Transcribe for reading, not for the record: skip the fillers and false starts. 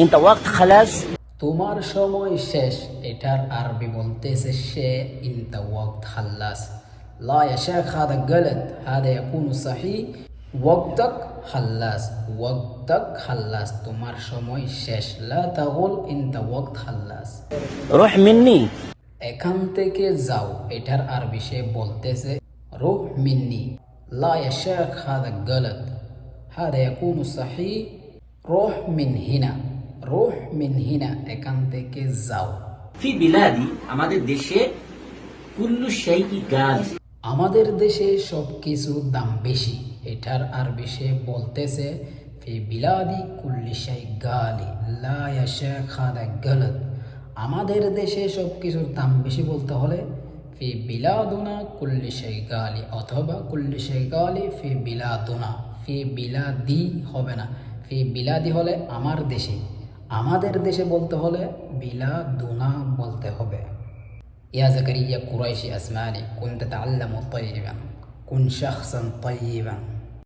انت وقت خلاص. তোমার সময় শেষ, এটার আরবি বলতেছে সে ইনতা ওয়াক্ত খাল্লাস. লা ইয়া শেখ হাদা গলত, হাদা ইয়াকুনু সহিহ. ওয়াক্তাক খাল্লাস, ওয়াক্তাক খাল্লাস, তোমার সময় শেষ. লা তাগুল ইনতা ওয়াক্ত খাল্লাস. روح مني. এখান থেকে যাও, এটার আরবি সে বলতেছে রুহ মিন্নি. লা ইয়া শেখ হাদা গলত, হাদা ইয়াকুনু সহিহ. রুহ মিন হিনা, রুহ মিন হিনা, এখান থেকে যাও. في بلادي আমাদের দেশে كل شيء غالي. আমাদের দেশে সবকিছু দাম বেশি, এটার আরবি সে বলতেছে ফি বিলাদি কুল্লি শাই গালি. লা ইয়া শেখ হাদা গলত, আমাদের দেশে সবকিছুর দাম বেশি বলতে হলে ফি বিলাদুনা কুল্লি শাই গালি, অথবা কুল্লি শাই গালি ফি বিলাদুনা. ফি বিলাদি হবে না, ফি বিলাদি হলে আমার দেশে, আমাদের দেশে বলতে হলে বিলাদুনা বলতে হবে. يا زكريا قريشي أسمعني كن تتعلم طيبا, كن شخصا طيبا.